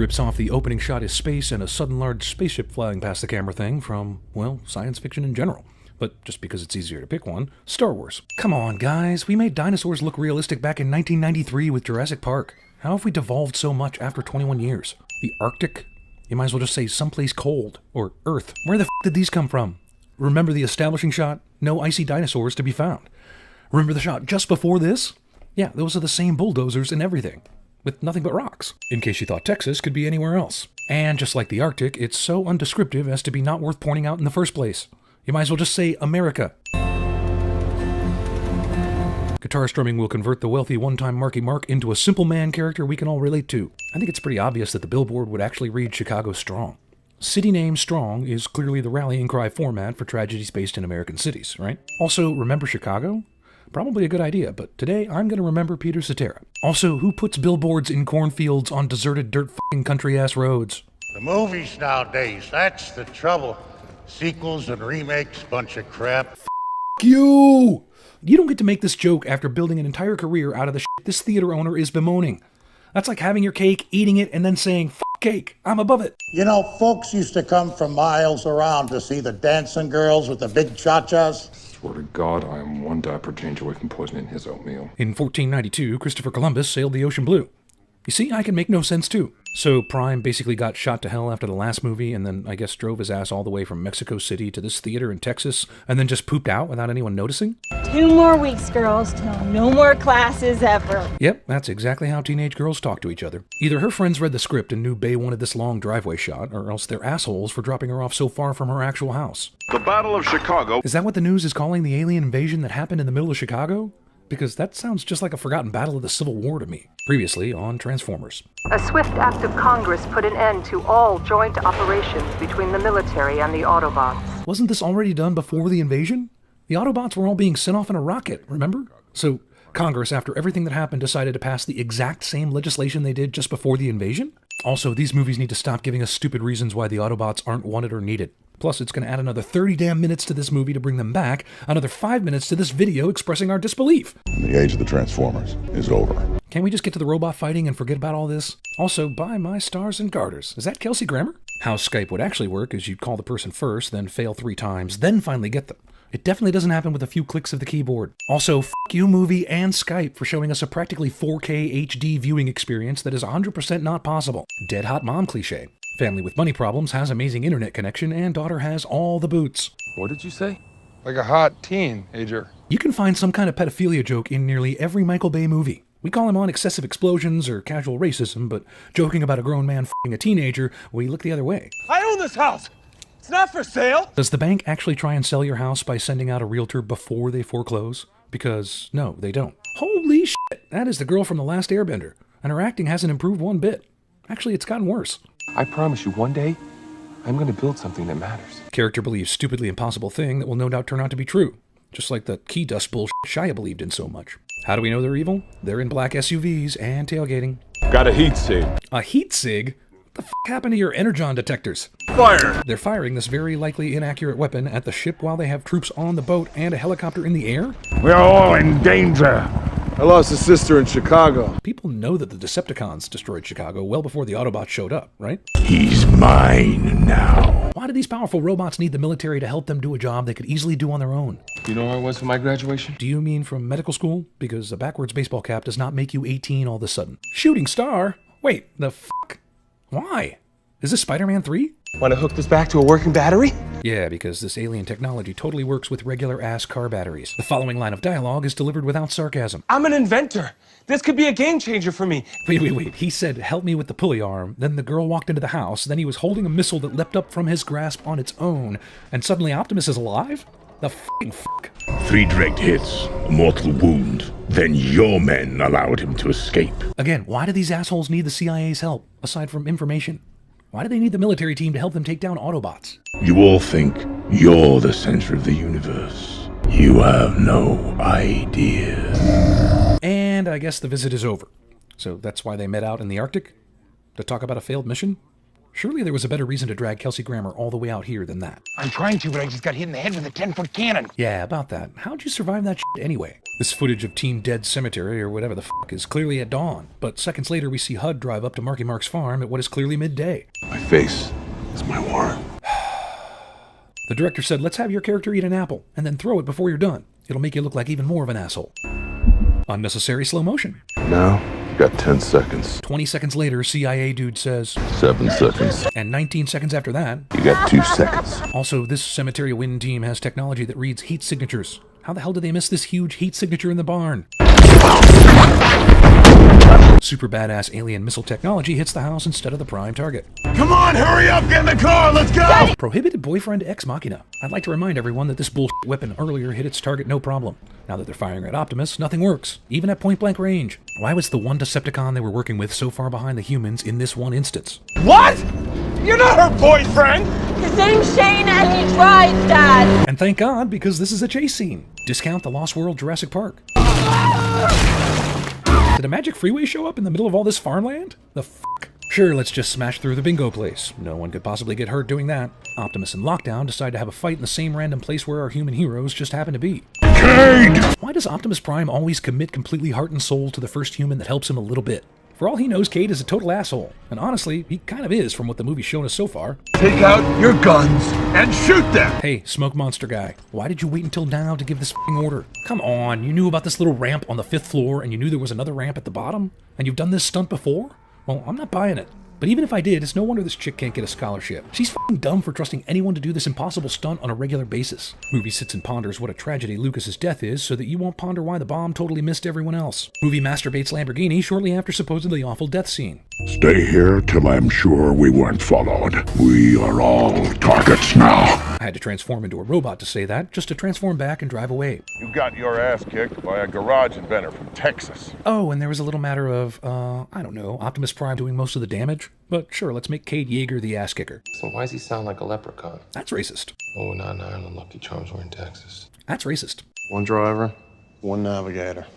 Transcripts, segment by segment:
rips off the opening shot is space and a sudden large spaceship flying past the camera thing from, well, science fiction in general. But just because it's easier to pick one, Star Wars. Come on, guys, we made dinosaurs look realistic back in 1993 with Jurassic Park. How have we devolved so much after 21 years? The Arctic? You might as well just say someplace cold. Or Earth. Where the f*** did these come from? Remember the establishing shot? No icy dinosaurs to be found. Remember the shot just before this? Yeah, those are the same bulldozers and everything, with nothing but rocks, in case you thought Texas could be anywhere else. And just like the Arctic, it's so undescriptive as to be not worth pointing out in the first place. You might as well just say America. Guitar strumming will convert the wealthy one-time Marky Mark into a simple man character we can all relate to. I think it's pretty obvious that the billboard would actually read Chicago Strong. City name Strong is clearly the rallying cry format for tragedies based in American cities, right? Also, remember Chicago? Probably a good idea, but today I'm going to remember Peter Cetera. Also, who puts billboards in cornfields on deserted dirt f***ing country-ass roads? The movies nowadays, that's the trouble. Sequels and remakes, bunch of crap. F*** you! You don't get to make this joke after building an entire career out of the shit this theater owner is bemoaning. That's like having your cake, eating it, and then saying, "F*** cake, I'm above it." You know, folks used to come from miles around to see the dancing girls with the big cha-chas. Swear to God, I am one diaper change away from poisoning his oatmeal. In 1492, Christopher Columbus sailed the ocean blue. You see, I can make no sense too. So Prime basically got shot to hell after the last movie, and then I guess drove his ass all the way from Mexico City to this theater in Texas, and then just pooped out without anyone noticing? 2 more weeks, girls, till no more classes ever. Yep, that's exactly how teenage girls talk to each other. Either her friends read the script and knew Bay wanted this long driveway shot, or else they're assholes for dropping her off so far from her actual house. The Battle of Chicago. Is that what the news is calling the alien invasion that happened in the middle of Chicago? Because that sounds just like a forgotten battle of the Civil War to me. Previously on Transformers. A swift act of Congress put an end to all joint operations between the military and the Autobots. Wasn't this already done before the invasion? The Autobots were all being sent off in a rocket, remember? So Congress, after everything that happened, decided to pass the exact same legislation they did just before the invasion? Also, these movies need to stop giving us stupid reasons why the Autobots aren't wanted or needed. Plus, it's going to add another 30 damn minutes to this movie to bring them back, another 5 minutes to this video expressing our disbelief. The age of the Transformers is over. Can't we just get to the robot fighting and forget about all this? Also, buy my stars and garters. Is that Kelsey Grammer? How Skype would actually work is you'd call the person first, then fail 3 times, then finally get them. It definitely doesn't happen with a few clicks of the keyboard. Also, f*** you movie and Skype for showing us a practically 4K HD viewing experience that is 100% not possible. Dead hot mom cliche. Family with money problems has amazing internet connection and daughter has all the boots. What did you say? Like a hot teenager. You can find some kind of pedophilia joke in nearly every Michael Bay movie. We call him on excessive explosions or casual racism, but joking about a grown man f***ing a teenager, we look the other way. I own this house! It's not for sale! Does the bank actually try and sell your house by sending out a realtor before they foreclose? Because, no, they don't. Holy shit, that is the girl from The Last Airbender, and her acting hasn't improved one bit. Actually, it's gotten worse. I promise you, one day, I'm going to build something that matters. Character believes stupidly impossible thing that will no doubt turn out to be true. Just like the key dust bullshit Shia believed in so much. How do we know they're evil? They're in black SUVs and tailgating. Got a heat sig. A heat sig? What the f*** happened to your energon detectors? Fire! They're firing this very likely inaccurate weapon at the ship while they have troops on the boat and a helicopter in the air? We're all in danger. I lost a sister in Chicago. People know that the Decepticons destroyed Chicago well before the Autobots showed up, right? He's mine now. Why do these powerful robots need the military to help them do a job they could easily do on their own? You know where I was for my graduation? Do you mean from medical school? Because a backwards baseball cap does not make you 18 all of a sudden. Shooting star? Wait, the fuck? Why? Is this Spider-Man 3? Want to hook this back to a working battery? Yeah, because this alien technology totally works with regular-ass car batteries. The following line of dialogue is delivered without sarcasm. I'm an inventor. This could be a game changer for me. Wait. He said, help me with the pulley arm. Then the girl walked into the house. Then he was holding a missile that leapt up from his grasp on its own. And suddenly Optimus is alive? The f***ing fuck. 3 direct hits, a mortal wound. Then your men allowed him to escape. Again, why do these assholes need the CIA's help, aside from information? Why do they need the military team to help them take down Autobots? You all think you're the center of the universe. You have no idea. And I guess the visit is over. So that's why they met out in the Arctic? To talk about a failed mission? Surely there was a better reason to drag Kelsey Grammer all the way out here than that. I'm trying to, but I just got hit in the head with a 10-foot cannon. Yeah, about that. How'd you survive that shit anyway? This footage of Team Dead Cemetery, or whatever the fuck, is clearly at dawn, but seconds later we see HUD drive up to Marky Mark's farm at what is clearly midday. My face is my warrant. The director said, let's have your character eat an apple, and then throw it before you're done. It'll make you look like even more of an asshole. Unnecessary slow motion. Now, you got 10 seconds. 20 seconds later, CIA dude says, 7 seconds. and 19 seconds after that, You got 2 seconds. also, this cemetery wind team has technology that reads heat signatures. How the hell did they miss this huge heat signature in the barn? Super badass alien missile technology hits the house instead of the prime target. Come on, hurry up, get in the car, let's go! Prohibited boyfriend ex machina. I'd like to remind everyone that this bullshit weapon earlier hit its target no problem. Now that they're firing at Optimus, nothing works, even at point blank range. Why was the one Decepticon they were working with so far behind the humans in this one instance? What? You're not her boyfriend! His name's Shane and he drives, Dad. And thank God, because this is a chase scene. Discount the Lost World Jurassic Park. Did a magic freeway show up in the middle of all this farmland? The fuck? Sure, let's just smash through the bingo place. No one could possibly get hurt doing that. Optimus and Lockdown decide to have a fight in the same random place where our human heroes just happen to be. Cade! Why does Optimus Prime always commit completely heart and soul to the first human that helps him a little bit? For all he knows, Cade is a total asshole. And honestly, he kind of is from what the movie's shown us so far. Take out your guns and shoot them! Hey, smoke monster guy, why did you wait until now to give this f***ing order? Come on, you knew about this little ramp on the 5th floor and you knew there was another ramp at the bottom? And you've done this stunt before? Well, I'm not buying it. But even if I did, it's no wonder this chick can't get a scholarship. She's f***ing dumb for trusting anyone to do this impossible stunt on a regular basis. Movie sits and ponders what a tragedy Lucas's death is so that you won't ponder why the bomb totally missed everyone else. Movie masturbates Lamborghini shortly after supposedly awful death scene. Stay here till I'm sure we weren't followed. We are all targets now. I had to transform into a robot to say that, just to transform back and drive away. You got your ass kicked by a garage inventor from Texas. Oh, and there was a little matter of, I don't know, Optimus Prime doing most of the damage? But sure, let's make Cade Yeager the ass kicker. So why does he sound like a leprechaun? That's racist. Oh, we're not in Ireland. Lucky Charms were in Texas. That's racist. One driver, one navigator.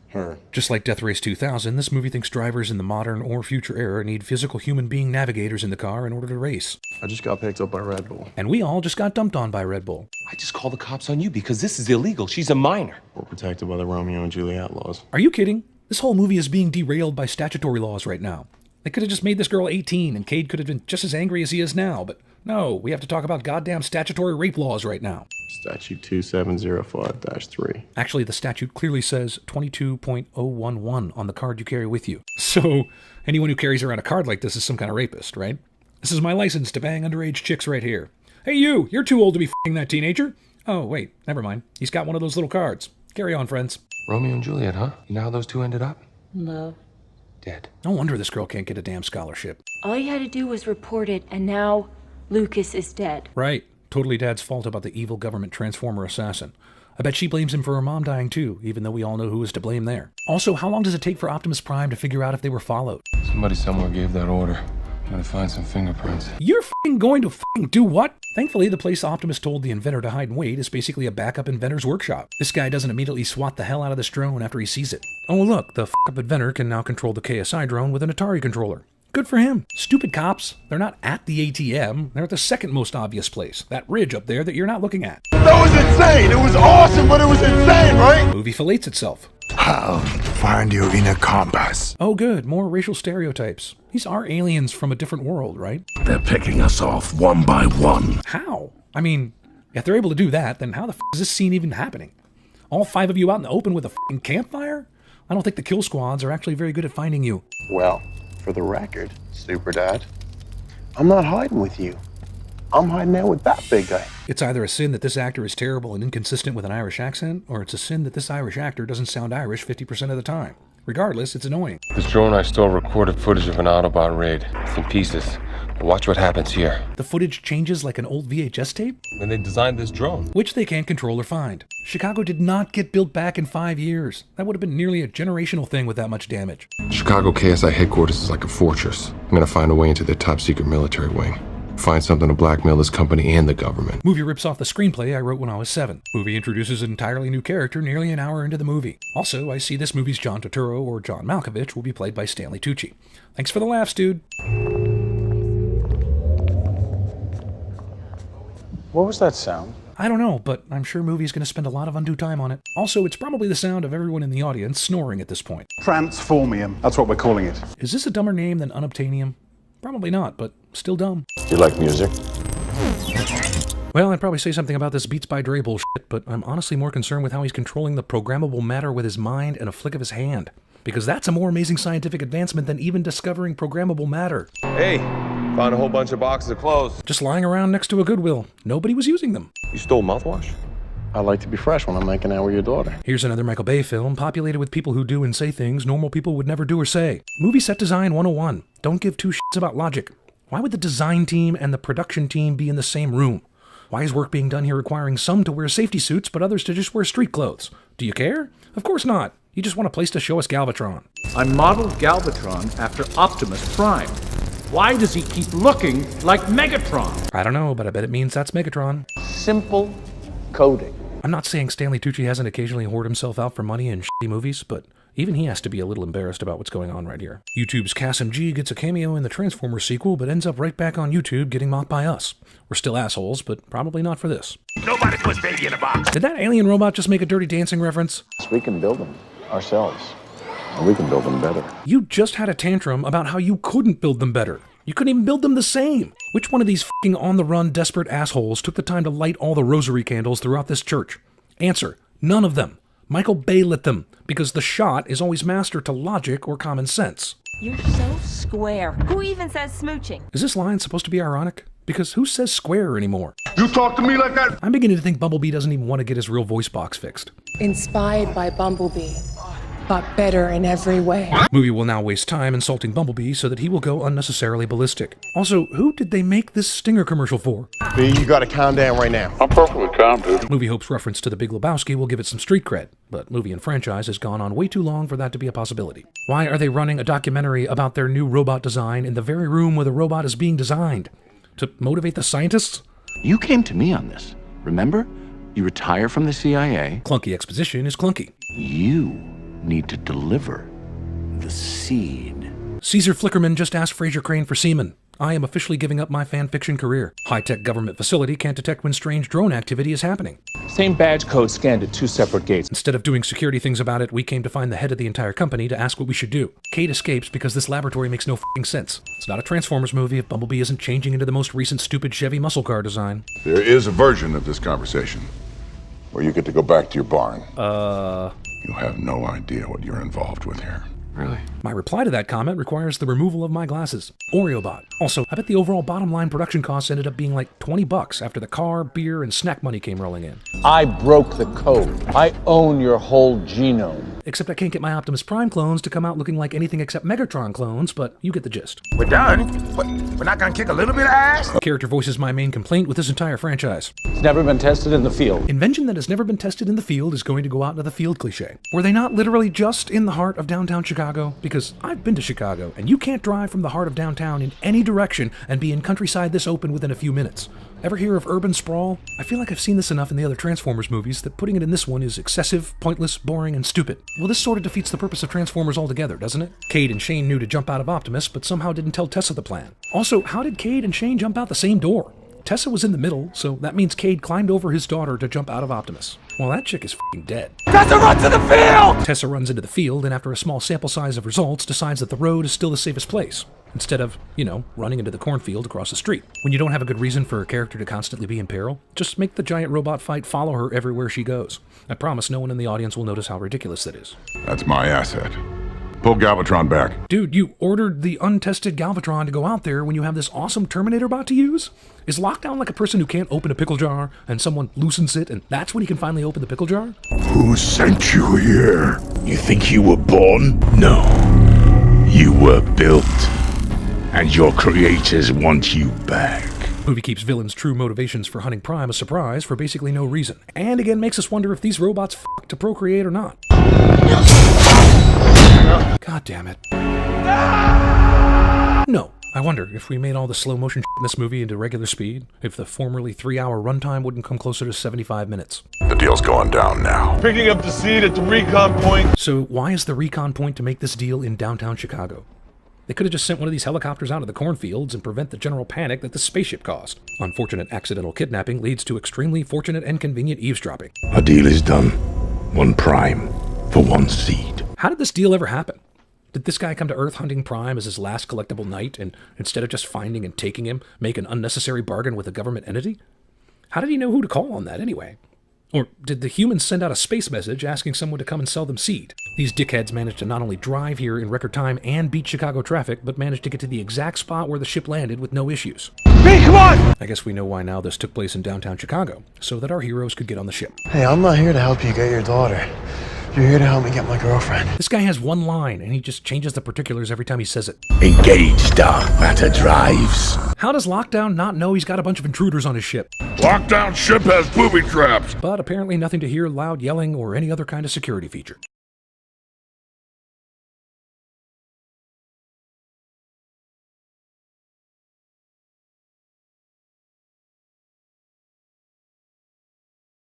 Her. Just like Death Race 2000, this movie thinks drivers in the modern or future era need physical human being navigators in the car in order to race. I just got picked up by Red Bull. And we all just got dumped on by Red Bull. I just call the cops on you because this is illegal. She's a minor. We're protected by the Romeo and Juliet laws. Are you kidding? This whole movie is being derailed by statutory laws right now. They could have just made this girl 18 and Cade could have been just as angry as he is now, but no, we have to talk about goddamn statutory rape laws right now. Statute 2705-3. Actually, the statute clearly says 22.011 on the card you carry with you. So, anyone who carries around a card like this is some kind of rapist, right? This is my license to bang underage chicks right here. Hey you're too old to be f***ing that teenager. Oh, wait, never mind. He's got one of those little cards. Carry on, friends. Romeo and Juliet, huh? You know how those two ended up? Love. Dead. No wonder this girl can't get a damn scholarship. All you had to do was report it, and now Lucas is dead. Right. Totally Dad's fault about the evil government transformer assassin. I bet she blames him for her mom dying too, even though we all know who is to blame there. Also, how long does it take for Optimus Prime to figure out if they were followed? Somebody somewhere gave that order. Gotta find some fingerprints. You're f***ing going to f***ing do what? Thankfully, the place Optimus told the inventor to hide and wait is basically a backup inventor's workshop. This guy doesn't immediately swat the hell out of this drone after he sees it. Oh look, the f***up inventor can now control the KSI drone with an Atari controller. Good for him. Stupid cops. They're not at the ATM. They're at the second most obvious place. That ridge up there that you're not looking at. That was insane! It was awesome, but it was insane, right? Movie fillets itself. I'll find your inner compass. Oh good, more racial stereotypes. These are aliens from a different world, right? They're picking us off one by one. How? I mean, if they're able to do that, then how the f*** is this scene even happening? All 5 of you out in the open with a f***ing campfire? I don't think the kill squads are actually very good at finding you. Well, for the record, Super Dad, I'm not hiding with you. I'm hiding out with that big guy. It's either a sin that this actor is terrible and inconsistent with an Irish accent, or it's a sin that this Irish actor doesn't sound Irish 50% of the time. Regardless, it's annoying. This drone I stole recorded footage of an Autobot raid. It's in pieces. But watch what happens here. The footage changes like an old VHS tape? When they designed this drone. Which they can't control or find. Chicago did not get built back in 5 years. That would have been nearly a generational thing with that much damage. Chicago KSI headquarters is like a fortress. I'm gonna find a way into their top secret military wing. Find something to blackmail this company and the government. Movie rips off the screenplay I wrote when I was 7. Movie introduces an entirely new character nearly an hour into the movie. Also, I see this movie's John Turturro or John Malkovich will be played by Stanley Tucci. Thanks for the laughs, dude. What was that sound? I don't know, but I'm sure movie's gonna spend a lot of undue time on it. Also, it's probably the sound of everyone in the audience snoring at this point. Transformium. That's what we're calling it. Is this a dumber name than unobtainium? Probably not, but still dumb. You like music? Well, I'd probably say something about this Beats by Dre bullshit, but I'm honestly more concerned with how he's controlling the programmable matter with his mind and a flick of his hand. Because that's a more amazing scientific advancement than even discovering programmable matter. Hey, found a whole bunch of boxes of clothes. Just lying around next to a Goodwill. Nobody was using them. You stole mouthwash? I like to be fresh when I'm making out with your daughter. Here's another Michael Bay film, populated with people who do and say things normal people would never do or say. Movie set design 101. Don't give two shits about logic. Why would the design team and the production team be in the same room? Why is work being done here requiring some to wear safety suits but others to just wear street clothes? Do you care? Of course not. You just want a place to show us Galvatron. I modeled Galvatron after Optimus Prime. Why does he keep looking like Megatron? I don't know, but I bet it means that's Megatron. Simple coding. I'm not saying Stanley Tucci hasn't occasionally whored himself out for money in shitty movies, but even he has to be a little embarrassed about what's going on right here. YouTube's Kasim G gets a cameo in the Transformers sequel, but ends up right back on YouTube getting mocked by us. We're still assholes, but probably not for this. Nobody puts baby in a box. Did that alien robot just make a Dirty Dancing reference? We can build them ourselves. And we can build them better. You just had a tantrum about how you couldn't build them better. You couldn't even build them the same. Which one of these f***ing on-the-run desperate assholes took the time to light all the rosary candles throughout this church? Answer, none of them. Michael Bay lit them, because the shot is always master to logic or common sense. You're so square. Who even says smooching? Is this line supposed to be ironic? Because who says square anymore? You talk to me like that? I'm beginning to think Bumblebee doesn't even want to get his real voice box fixed. Inspired by Bumblebee, but better in every way. Movie will now waste time insulting Bumblebee so that he will go unnecessarily ballistic. Also, who did they make this Stinger commercial for? B, you gotta calm down right now. I'm perfectly calm, dude. Movie hopes reference to The Big Lebowski will give it some street cred, but movie and franchise has gone on way too long for that to be a possibility. Why are they running a documentary about their new robot design in the very room where the robot is being designed? To motivate the scientists? You came to me on this, remember? You retire from the CIA. Clunky exposition is clunky. You need to deliver the seed. Caesar Flickerman just asked Fraser Crane for semen. I am officially giving up my fan fiction career. High-tech government facility can't detect when strange drone activity is happening. Same badge code scanned at 2 separate gates. Instead of doing security things about it, we came to find the head of the entire company to ask what we should do. Kate escapes because this laboratory makes no f***ing sense. It's not a Transformers movie if Bumblebee isn't changing into the most recent stupid Chevy muscle car design. There is a version of this conversation where you get to go back to your barn. You have no idea what you're involved with here. Really? My reply to that comment requires the removal of my glasses. Oreobot. Also, I bet the overall bottom line production costs ended up being like $20 after the car, beer, and snack money came rolling in. I broke the code. I own your whole genome. Except I can't get my Optimus Prime clones to come out looking like anything except Megatron clones, but you get the gist. We're done? What? We're not gonna kick a little bit of ass? Character voice is my main complaint with this entire franchise. It's never been tested in the field. Invention that has never been tested in the field is going to go out into the field cliche. Were they not literally just in the heart of downtown Chicago? Because I've been to Chicago, and you can't drive from the heart of downtown in any direction and be in countryside this open within a few minutes. Ever hear of urban sprawl? I feel like I've seen this enough in the other Transformers movies that putting it in this one is excessive, pointless, boring, and stupid. Well, this sort of defeats the purpose of Transformers altogether, doesn't it? Cade and Shane knew to jump out of Optimus, but somehow didn't tell Tessa the plan. Also, how did Cade and Shane jump out the same door? Tessa was in the middle, so that means Cade climbed over his daughter to jump out of Optimus. Well, that chick is f***ing dead. Tessa, run to the field! Tessa runs into the field, and after a small sample size of results, decides that the road is still the safest place, instead of, running into the cornfield across the street. When you don't have a good reason for a character to constantly be in peril, just make the giant robot fight follow her everywhere she goes. I promise no one in the audience will notice how ridiculous that is. That's my asset. Pull Galvatron back. Dude, you ordered the untested Galvatron to go out there when you have this awesome Terminator bot to use? Is Lockdown like a person who can't open a pickle jar and someone loosens it and that's when he can finally open the pickle jar? Who sent you here? You think you were born? No. You were built. And your creators want you back. Movie keeps villains' true motivations for hunting Prime a surprise for basically no reason. And again makes us wonder if these robots f*** to procreate or not. God damn it. No. I wonder if we made all the slow motion in this movie into regular speed, if the formerly 3-hour runtime wouldn't come closer to 75 minutes. The deal's going down now. Picking up the seed at the recon point. So why is the recon point to make this deal in downtown Chicago? They could have just sent one of these helicopters out of the cornfields and prevent the general panic that the spaceship caused. Unfortunate accidental kidnapping leads to extremely fortunate and convenient eavesdropping. A deal is done. One prime for one seed. How did this deal ever happen? Did this guy come to Earth hunting Prime as his last collectible knight, and instead of just finding and taking him, make an unnecessary bargain with a government entity? How did he know who to call on that anyway? Or did the humans send out a space message asking someone to come and sell them seed? These dickheads managed to not only drive here in record time and beat Chicago traffic, but managed to get to the exact spot where the ship landed with no issues. Hey, come on! I guess we know why now this took place in downtown Chicago, so that our heroes could get on the ship. Hey, I'm not here to help you get your daughter. You're here to help me get my girlfriend. This guy has one line, and he just changes the particulars every time he says it. Engage dark matter drives. How does Lockdown not know he's got a bunch of intruders on his ship? Lockdown ship has booby traps. But apparently nothing to hear loud yelling or any other kind of security feature.